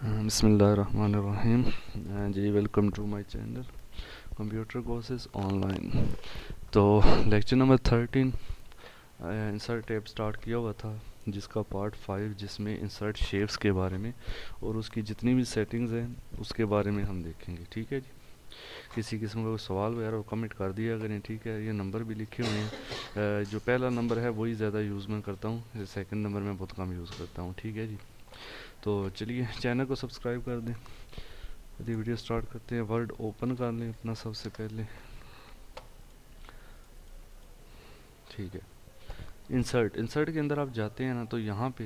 बिस्मिल्लाहिर्रहमानिर्रहीम। जी welcome to my channel computer courses online. तो lecture number 13 insert tab start किया हुआ था, जिसका पार्ट 5 जिसमें इंसर्ट शेप्स के बारे में और उसकी जितनी भी सेटिंग्स हैं उसके बारे में हम देखेंगे। ठीक है जी। किसी किस्म का कोई सवाल वगैरह वो कमेंट कर दिया करें। ठीक है, ये नंबर भी लिखे हुए हैं। जो पहला नंबर है वही ज़्यादा यूज़ मैं करता हूँ, सेकंड नंबर मैं बहुत कम यूज़ करता हूँ। ठीक है जी। तो चलिए चैनल को सब्सक्राइब कर दें। यदि वीडियो स्टार्ट करते हैं, वर्ड ओपन कर लें अपना सबसे पहले। ठीक है। इंसर्ट इंसर्ट के अंदर आप जाते हैं ना, तो यहाँ पे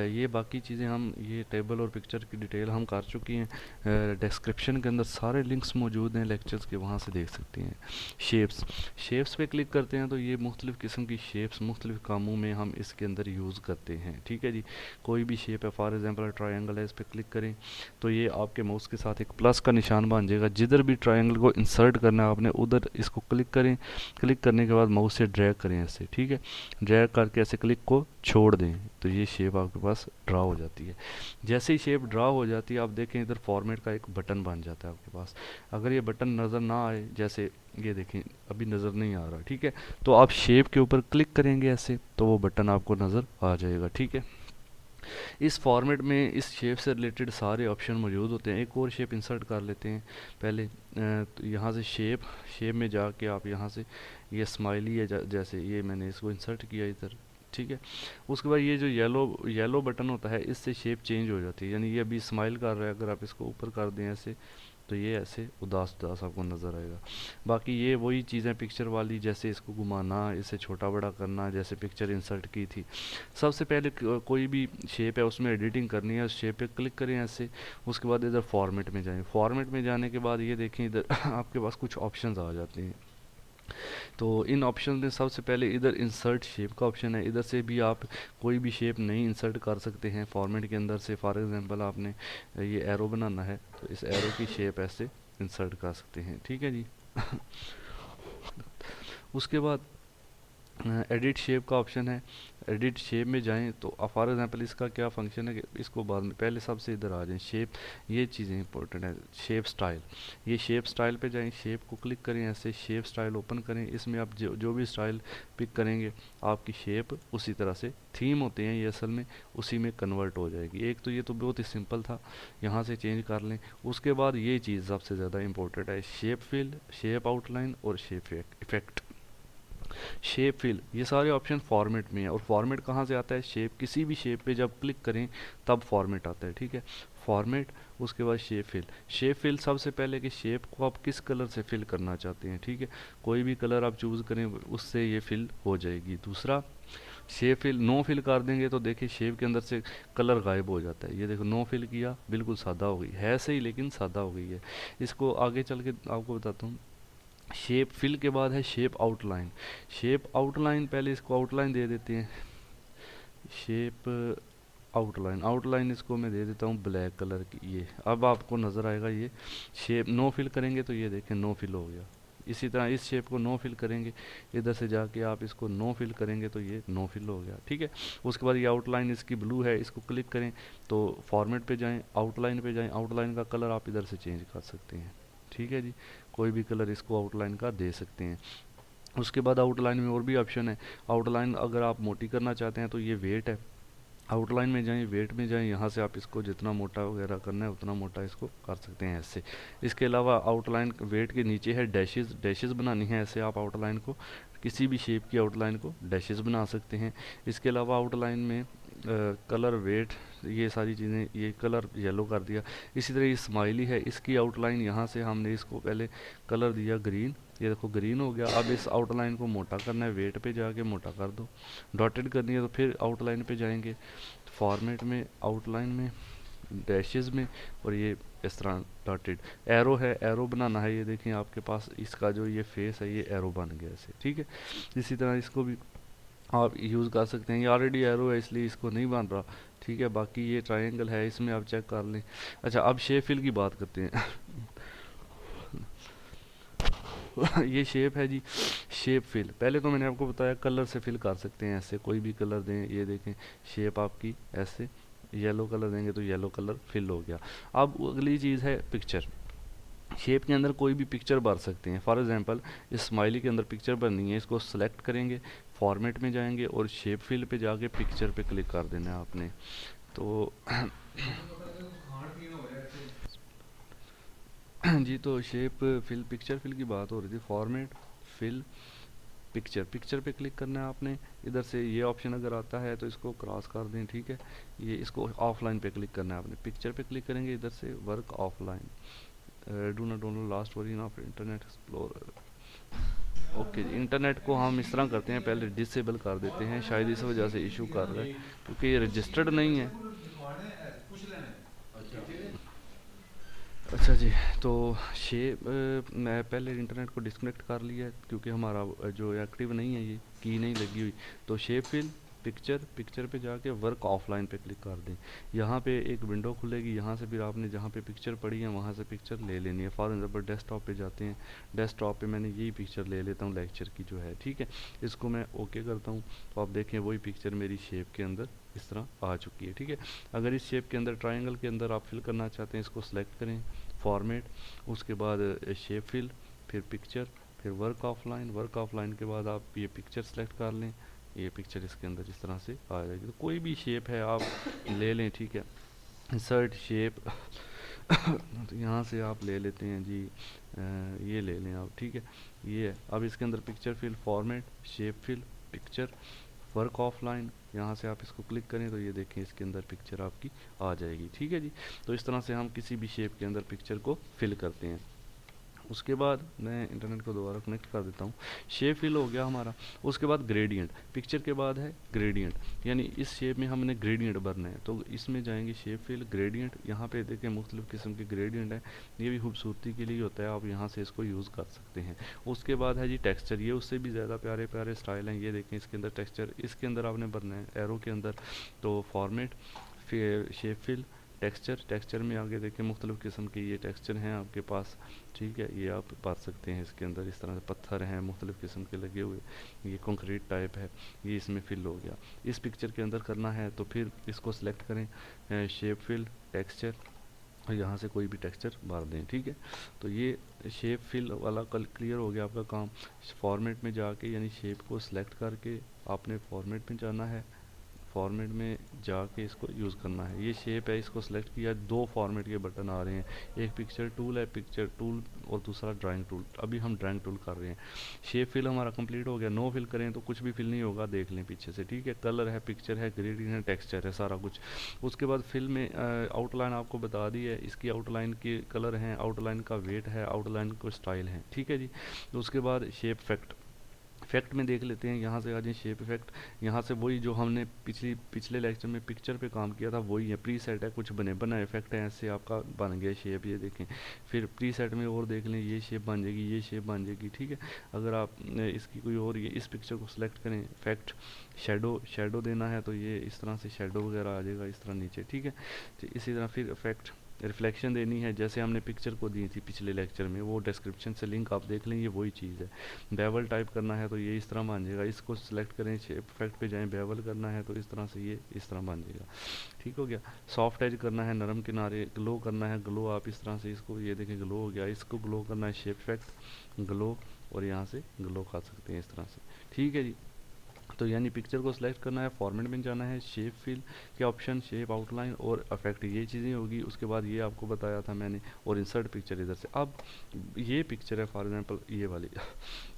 ये बाकी चीज़ें हम ये टेबल और पिक्चर की डिटेल हम कर चुकी हैं। डिस्क्रिप्शन के अंदर सारे लिंक्स मौजूद हैं लेक्चर्स के, वहाँ से देख सकते हैं। शेप्स शेप्स पे क्लिक करते हैं तो ये मुख्तलिफ़ किस्म की शेप्स मुख्तलिफ़ कामों में हम इसके अंदर यूज़ करते हैं। ठीक है जी। कोई भी शेप है, फॉर एग्जांपल ट्रायंगल है, इस पर क्लिक करें तो ये आपके माउस के साथ एक प्लस का निशान बन जाएगा। जिधर भी ट्रायंगल को इंसर्ट करना है आपने, उधर इसको क्लिक करें। क्लिक करने के बाद माउस से ड्रैग करें ऐसे। ठीक है, ड्रैग करके ऐसे क्लिक को छोड़ दें तो ये शेप आपके पास ड्रा हो जाती है। जैसे ही शेप ड्रा हो जाती है, आप देखें इधर फॉर्मेट का एक बटन बन जाता है आपके पास। अगर ये बटन नज़र ना आए, जैसे ये देखें अभी नज़र नहीं आ रहा, ठीक है, तो आप शेप के ऊपर क्लिक करेंगे ऐसे तो वो बटन आपको नज़र आ जाएगा। ठीक है। इस फॉर्मेट में इस शेप से रिलेटेड सारे ऑप्शन मौजूद होते हैं। एक और शेप इंसर्ट कर लेते हैं पहले। तो यहाँ से शेप शेप में जाके आप यहाँ से ये स्माइली है, जैसे ये मैंने इसको इंसर्ट किया इधर। ठीक है। उसके बाद ये जो येलो येलो बटन होता है, इससे शेप चेंज हो जाती है। यानी ये अभी स्माइल कर रहा है, अगर आप इसको ऊपर कर दें ऐसे तो ये ऐसे उदास उदास आपको नज़र आएगा। बाकी ये वही चीज़ें पिक्चर वाली, जैसे इसको घुमाना, इसे छोटा बड़ा करना, जैसे पिक्चर इंसर्ट की थी। सबसे पहले कोई भी शेप है उसमें एडिटिंग करनी है, उस शेप पे क्लिक करें ऐसे। उसके बाद इधर फॉर्मेट में जाएं। फॉर्मेट में जाने के बाद ये देखें इधर आपके पास कुछ ऑप्शंस आ जाते हैं। तो इन ऑप्शन में सबसे पहले इधर इंसर्ट शेप का ऑप्शन है। इधर से भी आप कोई भी शेप नहीं इंसर्ट कर सकते हैं फॉर्मेट के अंदर से। फॉर एग्जांपल आपने ये एरो बनाना है तो इस एरो की शेप ऐसे इंसर्ट कर सकते हैं। ठीक है जी। उसके बाद एडिट शेप का ऑप्शन है। एडिट शेप में जाएं तो फॉर एग्जांपल इसका क्या फंक्शन है कि इसको बाद में, पहले सबसे इधर आ जाएं शेप। ये चीज़ें इंपॉर्टेंट है। शेप स्टाइल, ये शेप स्टाइल पे जाएं, शेप को क्लिक करें ऐसे, शेप स्टाइल ओपन करें। इसमें आप जो भी स्टाइल पिक करेंगे आपकी शेप उसी तरह से, थीम होते हैं ये असल में, उसी में कन्वर्ट हो जाएगी। एक तो ये तो बहुत ही सिंपल था, यहाँ से चेंज कर लें। उसके बाद ये चीज़ सबसे ज़्यादा इंपॉर्टेंट है, शेप फिल, शेप आउटलाइन और शेप इफेक्ट। शेप फिल, ये सारे ऑप्शन फॉर्मेट में है। और फॉर्मेट कहाँ से आता है? शेप, किसी भी शेप पे जब क्लिक करें तब फॉर्मेट आता है। ठीक है, फॉर्मेट। उसके बाद शेप फिल। शेप फिल सबसे पहले कि शेप को आप किस कलर से फिल करना चाहते हैं। ठीक है, कोई भी कलर आप चूज़ करें उससे ये फिल हो जाएगी। दूसरा, शेप फिल नो फिल कर देंगे तो देखिए शेप के अंदर से कलर गायब हो जाता है। ये देखो नो फिल किया, बिल्कुल सादा हो गई है, सही लेकिन सादा हो गई है। इसको आगे चल के आपको बताता हूँ। शेप फिल के बाद है शेप आउटलाइन। शेप आउटलाइन, पहले इसको आउटलाइन दे देते हैं। शेप आउटलाइन, आउटलाइन इसको मैं दे देता हूँ ब्लैक कलर की। ये अब आपको नज़र आएगा। ये शेप नो फिल करेंगे तो ये देखें नो फिल हो गया। इसी तरह इस शेप को नो फिल करेंगे, इधर से जाके आप इसको नो फिल करेंगे तो ये नो फिल हो गया। ठीक है। उसके बाद ये आउटलाइन इसकी ब्लू है, इसको क्लिक करें तो फॉर्मेट पे जाएं, आउटलाइन पे जाएं। आउटलाइन का कलर आप इधर से चेंज कर सकते हैं। ठीक है जी, कोई भी कलर इसको आउटलाइन का दे सकते हैं। उसके बाद आउटलाइन में और भी ऑप्शन है। आउटलाइन अगर आप मोटी करना चाहते हैं तो ये वेट है। आउटलाइन में जाएं, वेट में जाएं, यहाँ से आप इसको जितना मोटा वगैरह करना है उतना मोटा इसको कर सकते हैं ऐसे। इसके अलावा आउटलाइन वेट के नीचे है डैशेस, डैशेस बनानी है ऐसे आप आउटलाइन को, किसी भी शेप की आउटलाइन को डैशेस बना सकते हैं। इसके अलावा आउटलाइन में कलर, वेट, ये सारी चीज़ें, ये कलर येलो कर दिया। इसी तरह ये स्माइली है, इसकी आउटलाइन यहाँ से हमने इसको पहले कलर दिया ग्रीन, ये देखो ग्रीन हो गया। अब इस आउटलाइन को मोटा करना है, वेट पे जाके मोटा कर दो। डॉटेड करनी है तो फिर आउटलाइन पे जाएंगे, फॉर्मेट में, आउटलाइन में, डैशेस में, और ये इस तरह डॉटेड। एरो है, एरो बनाना है। ये देखें आपके पास इसका जो ये फेस है ये एरो बन गया ऐसे। ठीक है, इसी तरह इसको भी आप यूज़ कर सकते हैं। ये ऑलरेडी एरो है इसलिए इसको नहीं बन रहा। ठीक है, बाकी ये ट्रायंगल है, इसमें आप चेक कर लें। अच्छा, अब शेप फिल की बात करते हैं। ये शेप है जी, शेप फिल। पहले तो मैंने आपको बताया कलर से फिल कर सकते हैं ऐसे, कोई भी कलर दें। ये देखें शेप आपकी ऐसे, येलो कलर देंगे तो येलो कलर फिल हो गया। अब अगली चीज़ है पिक्चर। शेप के अंदर कोई भी पिक्चर भर सकते हैं। फॉर एग्जांपल इस स्माइली के अंदर पिक्चर बननी है, इसको सेलेक्ट करेंगे, फॉर्मेट में जाएंगे और शेप फिल पे जाके पिक्चर पे क्लिक कर देना है आपने। तो जी, तो शेप फिल पिक्चर फिल की बात हो रही थी। फॉर्मेट, फिल, पिक्चर, पिक्चर पे क्लिक करना है आपने। इधर से ये ऑप्शन अगर आता है तो इसको क्रॉस कर दें, ठीक है। ये इसको ऑफलाइन पे क्लिक करना है आपने। पिक्चर पे क्लिक करेंगे, इधर से work offline, do not download last version of internet explorer. Okay जी, इंटरनेट को हम इस तरह करते हैं, पहले डिसेबल कर देते हैं, शायद इस वजह से इशू कर रहा है क्योंकि ये रजिस्टर्ड नहीं है। अच्छा जी, तो शेप मैं पहले इंटरनेट को डिस्कनेक्ट कर लिया है क्योंकि हमारा जो एक्टिव नहीं है, ये की नहीं लगी हुई। तो शेप फिल, पिक्चर, पिक्चर पे जाके वर्क ऑफलाइन पे क्लिक कर दें। यहाँ पे एक विंडो खुलेगी, यहाँ से फिर आपने जहाँ पे पिक्चर पड़ी है वहाँ से पिक्चर ले लेनी है। फॉर एग्जाम्पल डेस्कटॉप पे जाते हैं, डेस्कटॉप पे मैंने यही पिक्चर ले लेता हूँ लेक्चर की जो है, ठीक है। इसको मैं ओके करता हूँ तो आप देखें वही पिक्चर मेरी शेप के अंदर इस तरह आ चुकी है, ठीक है। अगर इस शेप के अंदर ट्राइंगल के अंदर आप फिल करना चाहते हैं, इसको सेलेक्ट करें, फॉर्मेट, उसके बाद शेप फिल, फिर पिक्चर, फिर वर्क ऑफलाइन, वर्क ऑफलाइन के बाद आप ये पिक्चर सेलेक्ट कर लें, ये पिक्चर इसके अंदर इस तरह से आ जाएगी। तो कोई भी शेप है आप ले लें, ठीक है। इंसर्ट शेप तो यहाँ से आप ले लेते हैं जी, ये ले लें आप, ठीक है। ये है, अब इसके अंदर picture fill, format, shape fill, picture, work offline, यहाँ से आप इसको क्लिक करें तो ये देखें इसके अंदर पिक्चर आपकी आ जाएगी, ठीक है जी। तो इस तरह से हम किसी भी शेप के अंदर पिक्चर को फिल करते हैं। उसके बाद मैं इंटरनेट को दोबारा कनेक्ट कर देता हूँ। शेप फिल हो गया हमारा। उसके बाद ग्रेडियंट, पिक्चर के बाद है ग्रेडियंट, यानी इस शेप में हमने ग्रेडियंट भरना है। तो इसमें जाएंगे शेप फिल, ग्रेडियंट, यहाँ पे देखें मुख्तलिफ किस्म के ग्रेडियंट है, ये भी खूबसूरती के लिए होता है, आप यहाँ से इसको यूज़ कर सकते हैं। उसके बाद है जी टेक्सचर, ये उससे भी ज़्यादा प्यारे प्यारे स्टाइल हैं, ये देखें इसके अंदर टेक्सचर, इसके अंदर आपने भरना है एरो के अंदर। तो फॉर्मेट, फिर शेप फिल, टेक्सचर, टेक्सचर में आगे देखें मुख्तलिफ किस्म के ये टेक्सचर हैं आपके पास, ठीक है। ये आप पा सकते हैं इसके अंदर, इस तरह से पत्थर हैं मुख्तलिफ किस्म के लगे हुए, ये कंक्रीट टाइप है, ये इसमें फिल हो गया। इस पिक्चर के अंदर करना है तो फिर इसको सेलेक्ट करें, शेप फिल, टेक्सचर, और यहाँ से कोई भी टेक्सचर भर दें, ठीक है। तो ये शेप फिल वाला कल क्लियर हो गया आपका काम। फॉर्मेट में जाके यानी शेप को सिलेक्ट करके आपने फॉर्मेट में जाना है, फॉर्मेट में जाके इसको यूज़ करना है। ये शेप है, इसको सेलेक्ट किया, दो फॉर्मेट के बटन आ रहे हैं, एक पिक्चर टूल है, पिक्चर टूल, और दूसरा ड्राइंग टूल। अभी हम ड्राइंग टूल कर रहे हैं। शेप फिल हमारा कंप्लीट हो गया। नो फिल करें तो कुछ भी फिल नहीं होगा, देख लें पीछे से, ठीक है। कलर है, पिक्चर है, ग्रेडियंट है, टेक्सचर है, सारा कुछ। उसके बाद फिल में आउटलाइन आपको बता दी है, इसकी आउटलाइन के कलर हैं, आउटलाइन का वेट है, आउटलाइन को स्टाइल है, ठीक है जी। तो उसके बाद शेप इफेक्ट, इफेक्ट में देख लेते हैं, यहाँ से आ जाए शेप इफेक्ट। यहाँ से वही जो हमने पिछले लेक्चर में पिक्चर पे काम किया था वही है, प्री सेट है, कुछ बने बना इफेक्ट है, ऐसे आपका बन गया शेप, ये देखें। फिर प्री सेट में और देख लें, ये शेप बन जाएगी, ये शेप बन जाएगी, ठीक है। अगर आप इसकी कोई और ये इस पिक्चर को सिलेक्ट करें, इफेक्ट, शेडो, शेडो देना है तो ये इस तरह से शेडो वगैरह आ जाएगा इस तरह नीचे, ठीक है। तो इसी तरह फिर इफेक्ट, रिफ्लेक्शन देनी है जैसे हमने पिक्चर को दी थी पिछले लेक्चर में, वो डिस्क्रिप्शन से लिंक आप देख लें, ये वही चीज़ है। बेवल टाइप करना है तो ये इस तरह बन जाएगा, इसको सिलेक्ट करें, शेप इफेक्ट पे जाएं, बेवल करना है तो इस तरह से ये इस तरह बन जाएगा, ठीक हो गया। सॉफ्ट एज करना है, नरम किनारे, ग्लो करना है, ग्लो आप इस तरह से इसको, ये देखें ग्लो हो गया। इसको ग्लो करना है, शेप इफेक्ट, ग्लो, और यहाँ से ग्लो कर सकते हैं इस तरह से, ठीक है जी। तो यानी पिक्चर को सिलेक्ट करना है, फॉर्मेट में जाना है, शेप फिल के ऑप्शन, शेप आउटलाइन और इफेक्ट, ये चीज़ें होगी। उसके बाद ये आपको बताया था मैंने, और इंसर्ट पिक्चर इधर से। अब ये पिक्चर है फॉर एग्जांपल ये वाली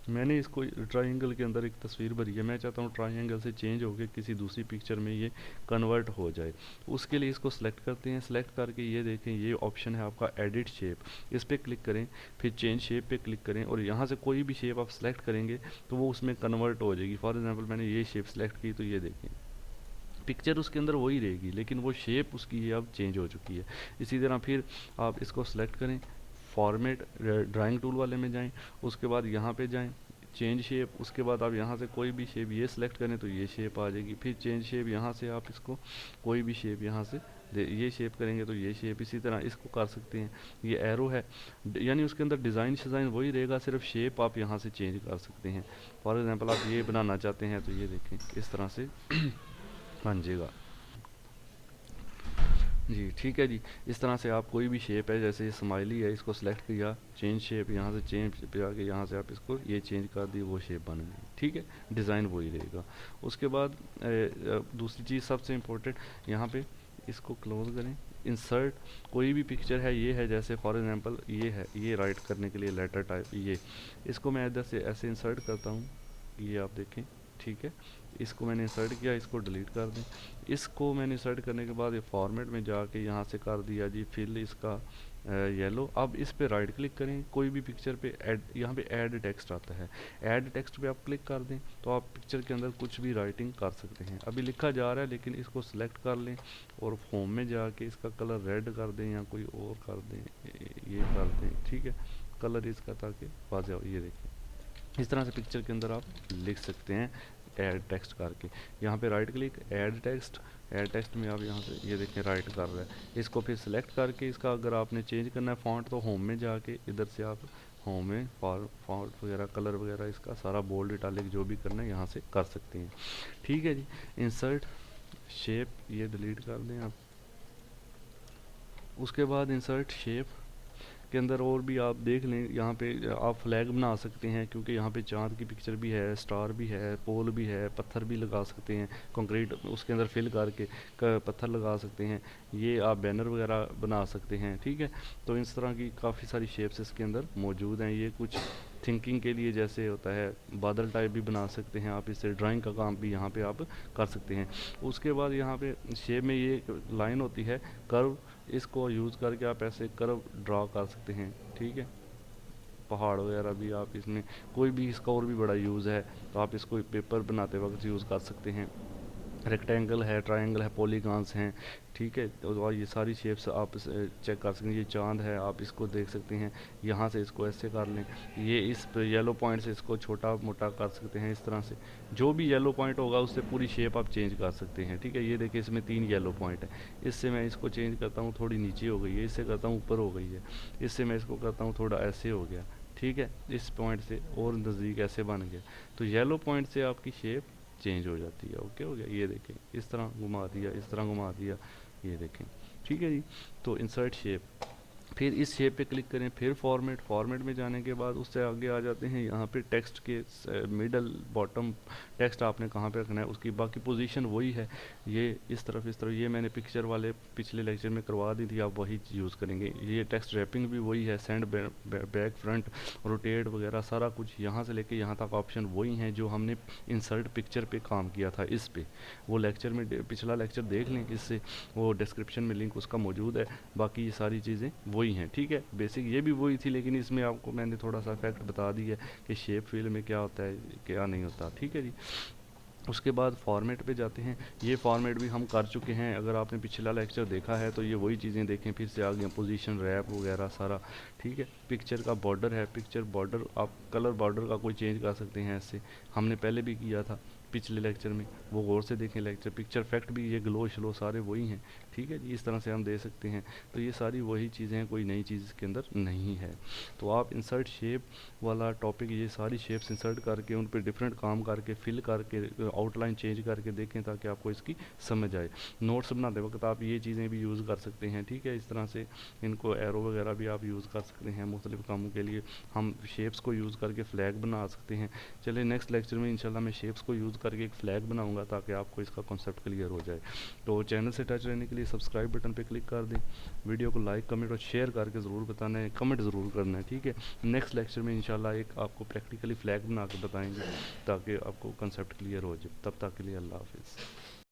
मैंने इसको ट्राइंगल के अंदर एक तस्वीर भरी है, मैं चाहता हूँ ट्राइंगल से चेंज होकर किसी दूसरी पिक्चर में ये कन्वर्ट हो जाए। उसके लिए इसको सिलेक्ट करते हैं, सिलेक्ट करके ये देखें ये ऑप्शन है आपका एडिट शेप, इस पर क्लिक करें, फिर चेंज शेप पे क्लिक करें, और यहाँ से कोई भी शेप आप सेलेक्ट करेंगे तो वो उसमें कन्वर्ट हो जाएगी। फॉर एग्जांपल मैंने ये शेप सेलेक्ट की तो ये देखें पिक्चर उसके अंदर वही रहेगी, लेकिन वो शेप उसकी ये अब चेंज हो चुकी है। इसी तरह फिर आप इसको सेलेक्ट करें, फॉर्मेट, ड्राइंग टूल वाले में जाएं, उसके बाद यहाँ पे जाएं, चेंज शेप, उसके बाद आप यहाँ से कोई भी शेप ये सिलेक्ट करें तो ये शेप आ जाएगी। फिर चेंज शेप, यहाँ से आप इसको कोई भी शेप यहाँ से ये शेप करेंगे तो ये शेप, इसी तरह इसको कर सकते हैं। ये एरो है, यानी उसके अंदर डिज़ाइन शिज़ाइन वही रहेगा, सिर्फ शेप आप यहाँ से चेंज कर सकते हैं। फॉर एग्जांपल आप ये बनाना चाहते हैं तो ये देखें इस तरह से बन जाएगा। जी ठीक है जी। इस तरह से आप कोई भी शेप है, जैसे ये स्माइली है, इसको सेलेक्ट किया, चेंज शेप, यहाँ से चेंज पे आके यहाँ से आप इसको ये चेंज कर दी, वो शेप बन गई। ठीक है, डिज़ाइन वही रहेगा। उसके बाद दूसरी चीज़ सबसे इम्पोर्टेंट, यहाँ पे इसको क्लोज करें, इंसर्ट, कोई भी पिक्चर है, ये है जैसे फॉर एग्जांपल ये है, ये राइट करने के लिए लेटर टाइप, ये इसको मैं इधर से ऐसे इंसर्ट करता हूँ, ये आप देखें। ठीक है, इसको मैंने इंसर्ट किया, इसको डिलीट कर दें। इसको मैंने इंसर्ट करने के बाद ये फॉर्मेट में जाके यहाँ से कर दिया जी फिल इसका येलो। अब इस पे राइट क्लिक करें, कोई भी पिक्चर पे ऐड, यहाँ पे ऐड टेक्स्ट आता है, ऐड टेक्स्ट पे आप क्लिक कर दें तो आप पिक्चर के अंदर कुछ भी राइटिंग कर सकते हैं। अभी लिखा जा रहा है लेकिन इसको सिलेक्ट कर लें और होम में जाके इसका कलर रेड कर दें या कोई और कर दें, ये कर दें। ठीक है, कलर इसका, ताकि वाज़ेह हो। ये देखिए, इस तरह से पिक्चर के अंदर आप लिख सकते हैं ऐड टेक्स्ट करके। यहाँ पे right click, add text, add text में आप यहाँ से ये देखें राइट कर रहा है। इसको फिर सिलेक्ट करके इसका अगर आपने चेंज करना है फॉन्ट, तो होम में जाके इधर से आप होम में फॉन्ट वगैरह, कलर वगैरह, इसका सारा बोल्ड इटालिक जो भी करना है यहाँ से कर सकते हैं। ठीक है जी। इंसर्ट शेप, ये डिलीट कर दें आप। उसके बाद इंसर्ट शेप के अंदर और भी आप देख लें, यहाँ पे आप फ्लैग बना सकते हैं, क्योंकि यहाँ पे चांद की पिक्चर भी है, स्टार भी है, पोल भी है, पत्थर भी लगा सकते हैं, कंक्रीट उसके अंदर फिल करके पत्थर लगा सकते हैं। ये आप बैनर वगैरह बना सकते हैं। ठीक है, तो इस तरह की काफ़ी सारी शेप्स इसके अंदर मौजूद हैं। ये कुछ थिंकिंग के लिए जैसे होता है, बादल टाइप भी बना सकते हैं आप, इससे ड्राइंग का काम भी यहाँ पे आप कर सकते हैं। उसके बाद यहाँ पे शेप में ये लाइन होती है कर्व, इसको यूज़ करके आप ऐसे कर्व ड्रा कर सकते हैं। ठीक है, पहाड़ वगैरह भी आप इसमें, कोई भी इसका और भी बड़ा यूज़ है, तो आप इसको पेपर बनाते वक्त यूज़ कर सकते हैं। रेक्टेंगल है, ट्रायंगल है, पॉलीगॉन्स हैं। ठीक है, और ये सारी शेप्स आप चेक कर सकते हैं। ये चांद है, आप इसको देख सकते हैं, यहाँ से इसको ऐसे कर लें, ये इस येलो पॉइंट से इसको छोटा मोटा कर सकते हैं। इस तरह से जो भी येलो पॉइंट होगा उससे पूरी शेप आप चेंज कर सकते हैं। ठीक है, ये देखिए इसमें 3 येलो पॉइंट है, इससे मैं इसको चेंज करता हूँ, थोड़ी नीचे हो गई है, इससे करता हूँ ऊपर हो गई है, इससे मैं इसको करता हूँ थोड़ा ऐसे हो गया। ठीक है, इस पॉइंट से और नज़दीक ऐसे बन गया, तो येलो पॉइंट से आपकी शेप चेंज हो जाती है। ओके हो गया, ये देखें इस तरह घुमा दिया, इस तरह घुमा दिया, ये देखें। ठीक है जी, तो इंसर्ट शेप, फिर इस शेप पे क्लिक करें, फिर फॉर्मेट में जाने के बाद उससे आगे आ जाते हैं। यहाँ पे टेक्स्ट के मिडल बॉटम टेक्स्ट आपने कहाँ पे रखना है, उसकी बाकी पोजीशन वही है, ये इस तरफ इस तरफ, ये मैंने पिक्चर वाले पिछले लेक्चर में करवा दी थी, आप वही यूज़ करेंगे। ये टेक्स्ट रैपिंग भी वही है, सेंड बैक फ्रंट रोटेट वगैरह सारा कुछ यहाँ से लेके यहाँ तक ऑप्शन वही हैं जो हमने इंसर्ट पिक्चर पे काम किया था। इस पे वो लेक्चर में पिछला लेक्चर देख लें, इससे वो डिस्क्रिप्शन में लिंक उसका मौजूद है। बाकी ये सारी चीज़ें वही हैं। ठीक है, बेसिक ये भी वही थी, लेकिन इसमें आपको मैंने थोड़ा सा फैक्ट बता दिया कि शेप फील्ड में क्या होता है क्या नहीं होता। ठीक है जी। उसके बाद फॉर्मेट पे जाते हैं। ये फॉर्मेट भी हम कर चुके हैं, अगर आपने पिछला लेक्चर देखा है तो ये वही चीज़ें देखें, फिर से आ गई पोजीशन रैप वगैरह सारा। ठीक है, पिक्चर का बॉर्डर है, पिक्चर बॉर्डर आप कलर बॉर्डर का कोई चेंज कर सकते हैं, ऐसे हमने पहले भी किया था पिछले लेक्चर में, वो गौर से देखें लेक्चर। पिक्चर फैक्ट भी ये ग्लो श्लो सारे वही हैं। ठीक है जी, इस तरह से हम दे सकते हैं। तो ये सारी वही चीज़ें हैं, कोई नई चीज़ इसके अंदर नहीं है। तो आप इंसर्ट शेप वाला टॉपिक, ये सारी शेप्स इंसर्ट करके उन पर डिफरेंट काम करके फिल करके आउटलाइन चेंज करके देखें, ताकि आपको इसकी समझ आए। नोट्स बनाते वक्त आप ये चीज़ें भी यूज़ कर सकते हैं। ठीक है, इस तरह से इनको एरो वगैरह भी आप यूज़ कर सकते हैं मुख्तलिफ कामों के लिए। हम शेप्स को यूज़ करके फ्लैग बना सकते हैं। चलिए नेक्स्ट लेक्चर में इंशाल्लाह मैं शेप्स को यूज़ करके एक फ्लैग बनाऊंगा, ताकि आपको इसका कॉन्सेप्ट क्लियर हो जाए। तो चैनल से टच रहने के लिए सब्सक्राइब बटन पे क्लिक कर दें, वीडियो को लाइक कमेंट और शेयर करके ज़रूर बताना है, कमेंट ज़रूर करना है। ठीक है, नेक्स्ट लेक्चर में इंशाल्लाह एक आपको प्रैक्टिकली फ्लैग बना के बताएंगे, ताकि आपको कॉन्सेप्ट क्लियर हो जाए। तब तक के लिए अल्लाह हाफिज़।